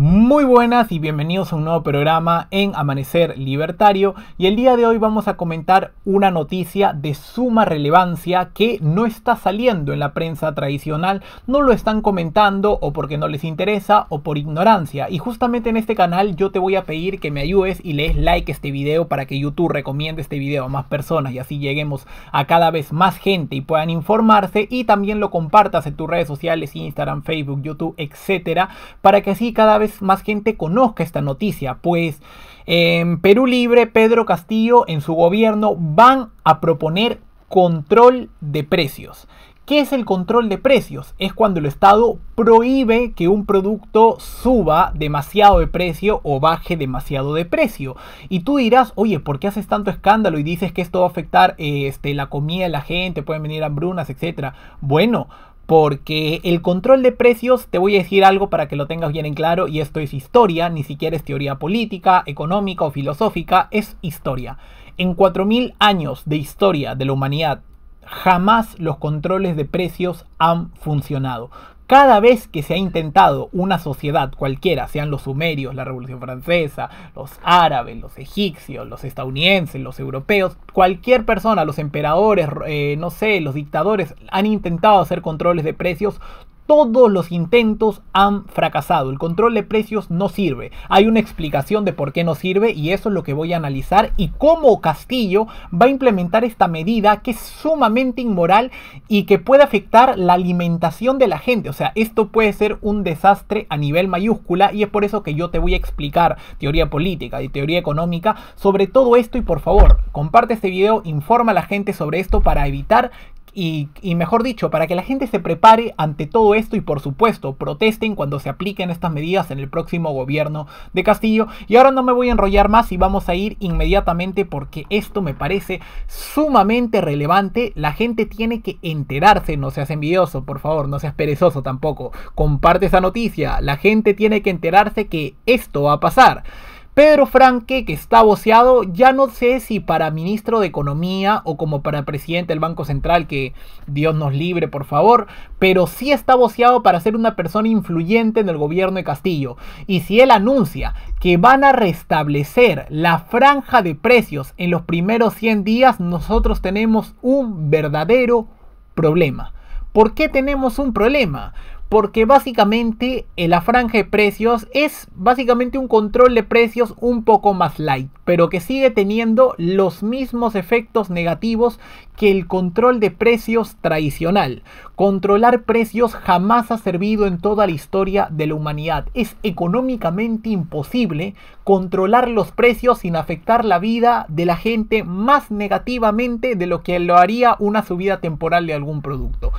Muy buenas y bienvenidos a un nuevo programa en Amanecer Libertario, y el día de hoy vamos a comentar una noticia de suma relevancia que no está saliendo en la prensa tradicional, no lo están comentando o porque no les interesa o por ignorancia, y justamente en este canal yo te voy a pedir que me ayudes y le des like a este video para que YouTube recomiende este video a más personas y así lleguemos a cada vez más gente y puedan informarse, y también lo compartas en tus redes sociales, Instagram, Facebook, YouTube, etcétera, para que así cada vez más gente conozca esta noticia. Pues en Perú Libre, Pedro Castillo en su gobierno van a proponer control de precios. ¿Qué es el control de precios? Es cuando el Estado prohíbe que un producto suba demasiado de precio o baje demasiado de precio. Y tú dirás, oye, ¿por qué haces tanto escándalo y dices que esto va a afectar la comida de la gente, pueden venir hambrunas, etcétera? Bueno, porque el control de precios, te voy a decir algo para que lo tengas bien en claro, y esto es historia, ni siquiera es teoría política, económica o filosófica, es historia. En 4000 años de historia de la humanidad, jamás los controles de precios han funcionado. Cada vez que se ha intentado una sociedad cualquiera, sean los sumerios, la Revolución Francesa, los árabes, los egipcios, los estadounidenses, los europeos, cualquier persona, los emperadores, no sé, los dictadores, han intentado hacer controles de precios. Todos los intentos han fracasado. El control de precios no sirve. Hay una explicación de por qué no sirve, y eso es lo que voy a analizar, y cómo Castillo va a implementar esta medida que es sumamente inmoral y que puede afectar la alimentación de la gente. O sea, esto puede ser un desastre a nivel mayúscula, y es por eso que yo te voy a explicar teoría política y teoría económica sobre todo esto. Y por favor, comparte este video, informa a la gente sobre esto para evitar y mejor dicho, para que la gente se prepare ante todo esto, y por supuesto protesten cuando se apliquen estas medidas en el próximo gobierno de Castillo. Y ahora no me voy a enrollar más y vamos a ir inmediatamente, porque esto me parece sumamente relevante. La gente tiene que enterarse, no seas envidioso, por favor, no seas perezoso tampoco, comparte esa noticia. La gente tiene que enterarse que esto va a pasar. Pedro Franque, que está voceado, ya no sé si para ministro de Economía o como para presidente del Banco Central, que Dios nos libre por favor, pero sí está voceado para ser una persona influyente en el gobierno de Castillo. Y si él anuncia que van a restablecer la franja de precios en los primeros 100 días, nosotros tenemos un verdadero problema. ¿Por qué tenemos un problema? Porque básicamente la franja de precios es básicamente un control de precios un poco más light, pero que sigue teniendo los mismos efectos negativos que el control de precios tradicional. Controlar precios jamás ha servido en toda la historia de la humanidad. Es económicamente imposible controlar los precios sin afectar la vida de la gente más negativamente de lo que lo haría una subida temporal de algún producto.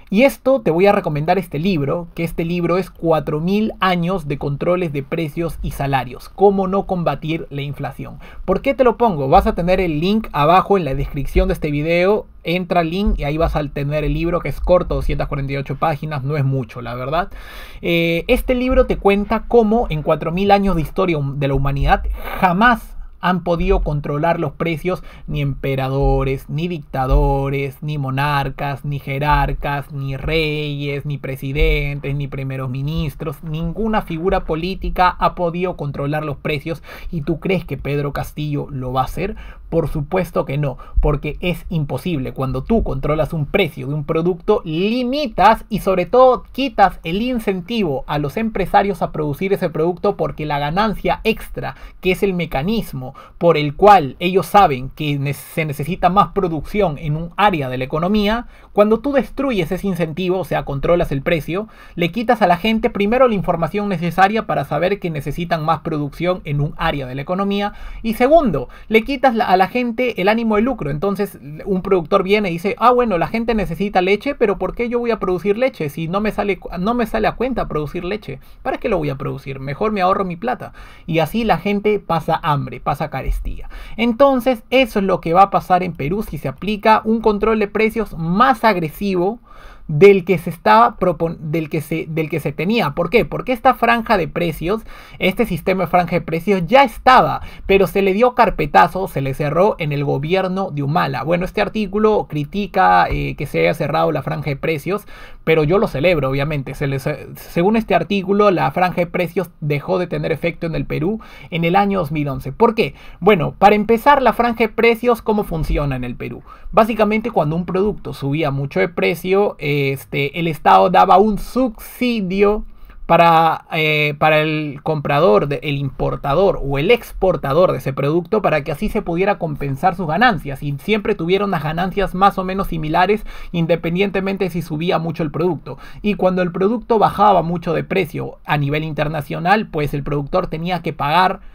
Y esto te voy a recomendar este libro, que este libro es 4000 años de controles de precios y salarios. Cómo no combatir la inflación. ¿Por qué te lo pongo? Vas a tener el link abajo en la descripción de este video. Entra al link y ahí vas a tener el libro, que es corto, 248 páginas, no es mucho la verdad. Este libro te cuenta cómo en 4000 años de historia de la humanidad jamás han podido controlar los precios ni emperadores, ni dictadores, ni monarcas, ni jerarcas, ni reyes, ni presidentes, ni primeros ministros. Ninguna figura política ha podido controlar los precios. ¿Y tú crees que Pedro Castillo lo va a hacer? Por supuesto que no, porque es imposible. Cuando tú controlas un precio de un producto, limitas y sobre todo quitas el incentivo a los empresarios a producir ese producto, porque la ganancia extra, que es el mecanismo por el cual ellos saben que se necesita más producción en un área de la economía, cuando tú destruyes ese incentivo, o sea, controlas el precio, le quitas a la gente primero la información necesaria para saber que necesitan más producción en un área de la economía, y segundo, le quitas a la gente el ánimo de lucro. Entonces un productor viene y dice, bueno, la gente necesita leche, pero ¿por qué yo voy a producir leche si no me sale a cuenta producir leche? ¿Para qué lo voy a producir? Mejor me ahorro mi plata. Y así la gente pasa hambre, pasa carestía. Entonces eso es lo que va a pasar en Perú si se aplica un control de precios más agresivo del que se estaba del que se tenía. ¿Por qué? Porque esta franja de precios, este sistema de franja de precios ya estaba, pero se le dio carpetazo, se le cerró en el gobierno de Humala. Bueno, este artículo critica que se haya cerrado la franja de precios, pero yo lo celebro, obviamente. Según este artículo, la franja de precios dejó de tener efecto en el Perú en el año 2011. ¿Por qué? Bueno, para empezar, la franja de precios, ¿cómo funciona en el Perú? Básicamente, cuando un producto subía mucho de precio, el Estado daba un subsidio para el comprador, el importador o el exportador de ese producto, para que así se pudiera compensar sus ganancias y siempre tuviera unas ganancias más o menos similares independientemente si subía mucho el producto. Y cuando el producto bajaba mucho de precio a nivel internacional, pues el productor tenía que pagar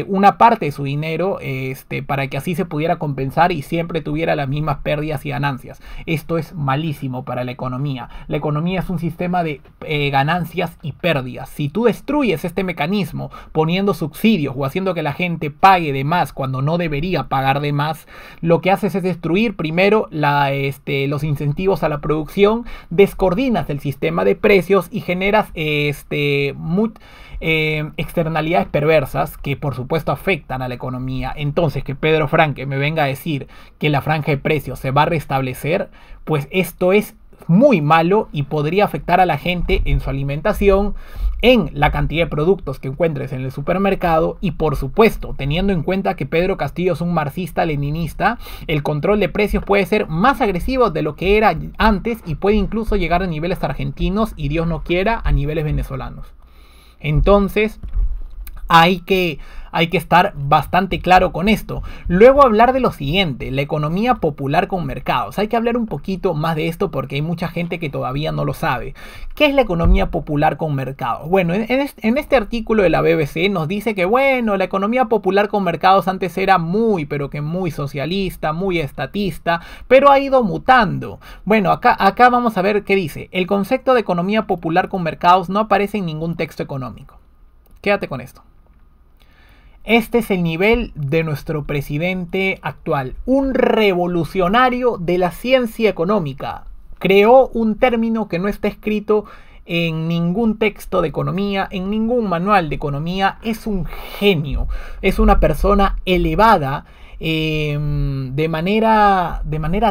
una parte de su dinero para que así se pudiera compensar y siempre tuviera las mismas pérdidas y ganancias. Esto es malísimo para la economía. La economía es un sistema de ganancias y pérdidas. Si tú destruyes este mecanismo poniendo subsidios o haciendo que la gente pague de más cuando no debería pagar de más, lo que haces es destruir primero los incentivos a la producción, descoordinas el sistema de precios y generas externalidades perversas que por supuesto afectan a la economía. Entonces, que Pedro Franque me venga a decir que la franja de precios se va a restablecer, pues esto es muy malo y podría afectar a la gente en su alimentación, en la cantidad de productos que encuentres en el supermercado y por supuesto, teniendo en cuenta que Pedro Castillo es un marxista-leninista, el control de precios puede ser más agresivo de lo que era antes y puede incluso llegar a niveles argentinos y Dios no quiera a niveles venezolanos. Entonces hay que estar bastante claro con esto. Luego hablar de lo siguiente, la economía popular con mercados. Hay que hablar un poquito más de esto porque hay mucha gente que todavía no lo sabe. ¿Qué es la economía popular con mercados? Bueno, en este artículo de la BBC nos dice que bueno, la economía popular con mercados antes era pero que muy socialista, muy estatista, pero ha ido mutando. Bueno, acá vamos a ver qué dice. El concepto de economía popular con mercados no aparece en ningún texto económico. Quédate con esto. Este es el nivel de nuestro presidente actual, un revolucionario de la ciencia económica. Creó un término que no está escrito en ningún texto de economía, en ningún manual de economía. Es un genio, es una persona elevada de manera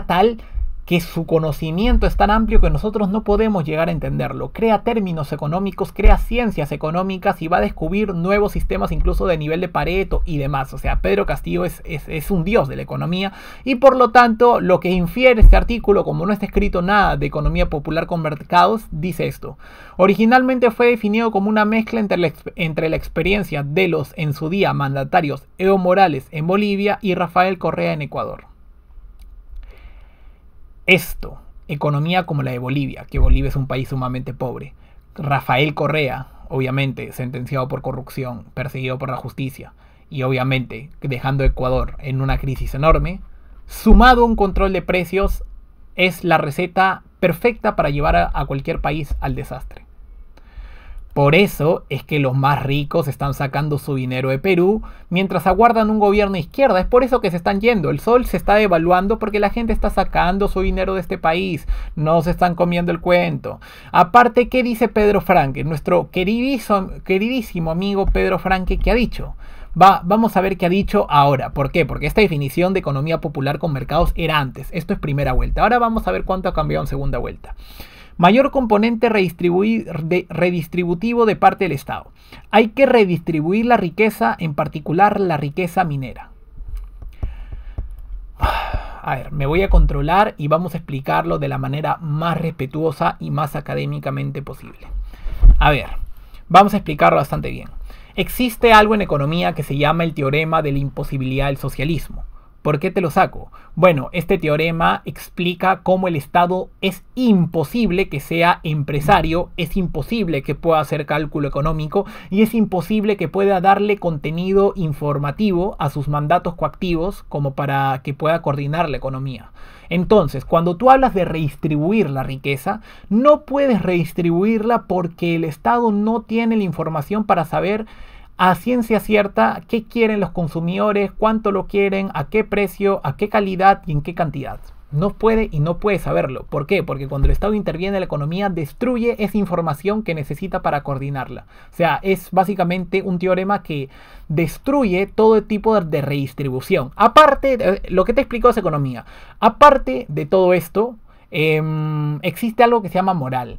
tal que su conocimiento es tan amplio que nosotros no podemos llegar a entenderlo. Crea términos económicos, crea ciencias económicas y va a descubrir nuevos sistemas incluso de nivel de Pareto y demás. O sea, Pedro Castillo es un dios de la economía y por lo tanto lo que infiere este artículo, como no está escrito nada de economía popular con mercados, dice esto. Originalmente fue definido como una mezcla entre la experiencia de los en su día mandatarios Evo Morales en Bolivia y Rafael Correa en Ecuador. Esto, economía como la de Bolivia, que Bolivia es un país sumamente pobre. Rafael Correa, obviamente, sentenciado por corrupción, perseguido por la justicia y obviamente dejando a Ecuador en una crisis enorme, sumado a un control de precios, es la receta perfecta para llevar a cualquier país al desastre. Por eso es que los más ricos están sacando su dinero de Perú mientras aguardan un gobierno de izquierda. Es por eso que se están yendo. El sol se está devaluando porque la gente está sacando su dinero de este país. No se están comiendo el cuento. Aparte, ¿qué dice Pedro Franque? Nuestro queridísimo amigo Pedro Franque, ¿qué ha dicho? Vamos a ver qué ha dicho ahora. ¿Por qué? Porque esta definición de economía popular con mercados era antes. Esto es primera vuelta. Ahora vamos a ver cuánto ha cambiado en segunda vuelta. Mayor componente redistributivo de parte del Estado. Hay que redistribuir la riqueza, en particular la riqueza minera. A ver, me voy a controlar y vamos a explicarlo de la manera más respetuosa y más académicamente posible. A ver, vamos a explicarlo bastante bien. Existe algo en economía que se llama el teorema de la imposibilidad del socialismo. ¿Por qué te lo saco? Bueno, este teorema explica cómo el Estado es imposible que sea empresario, es imposible que pueda hacer cálculo económico y es imposible que pueda darle contenido informativo a sus mandatos coactivos como para que pueda coordinar la economía. Entonces, cuando tú hablas de redistribuir la riqueza, no puedes redistribuirla porque el Estado no tiene la información para saber a ciencia cierta qué quieren los consumidores, cuánto lo quieren, a qué precio, a qué calidad y en qué cantidad. No puede y no puede saberlo. ¿Por qué? Porque cuando el Estado interviene en la economía, destruye esa información que necesita para coordinarla. O sea, es básicamente un teorema que destruye todo tipo de redistribución. Aparte, lo que te explicó es economía. Aparte de todo esto, existe algo que se llama moral.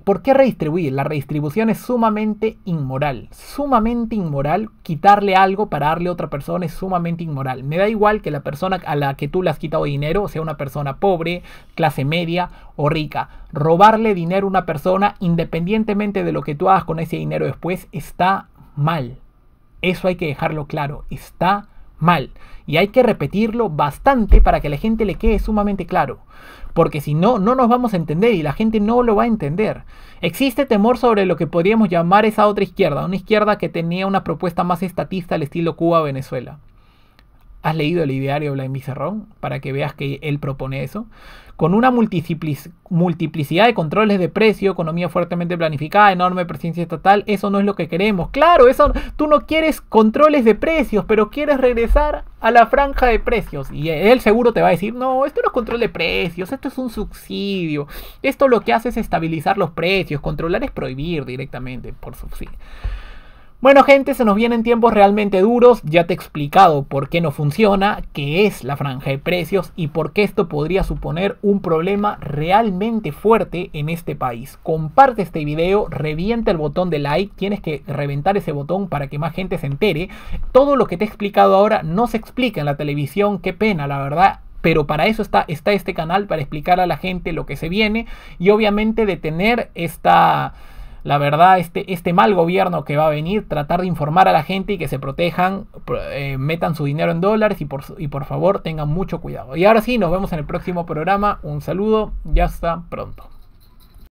¿Por qué redistribuir? La redistribución es sumamente inmoral. Sumamente inmoral. Quitarle algo para darle a otra persona es sumamente inmoral. Me da igual que la persona a la que tú le has quitado dinero sea una persona pobre, clase media o rica. Robarle dinero a una persona, independientemente de lo que tú hagas con ese dinero después, está mal. Eso hay que dejarlo claro. Está mal. Y hay que repetirlo bastante para que a la gente le quede sumamente claro. Porque si no, no nos vamos a entender y la gente no lo va a entender. Existe temor sobre lo que podríamos llamar esa otra izquierda. Una izquierda que tenía una propuesta más estatista al estilo Cuba-Venezuela. ¿Has leído el ideario de Vladimir Cerrón? Para que veas que él propone eso. Con una multiplicidad de controles de precio, economía fuertemente planificada, enorme presencia estatal, eso no es lo que queremos. Claro, eso, tú no quieres controles de precios, pero quieres regresar a la franja de precios. Y él seguro te va a decir, no, esto no es control de precios, esto es un subsidio. Esto lo que hace es estabilizar los precios, controlar es prohibir directamente por subsidio. Bueno, gente, se nos vienen tiempos realmente duros. Ya te he explicado por qué no funciona, qué es la franja de precios y por qué esto podría suponer un problema realmente fuerte en este país. Comparte este video, revienta el botón de like. Tienes que reventar ese botón para que más gente se entere. Todo lo que te he explicado ahora no se explica en la televisión. Qué pena, la verdad. Pero para eso está este canal, para explicar a la gente lo que se viene y obviamente detener la verdad, este mal gobierno que va a venir, tratar de informar a la gente y que se protejan, metan su dinero en dólares y por favor tengan mucho cuidado. Y ahora sí, nos vemos en el próximo programa. Un saludo y hasta pronto.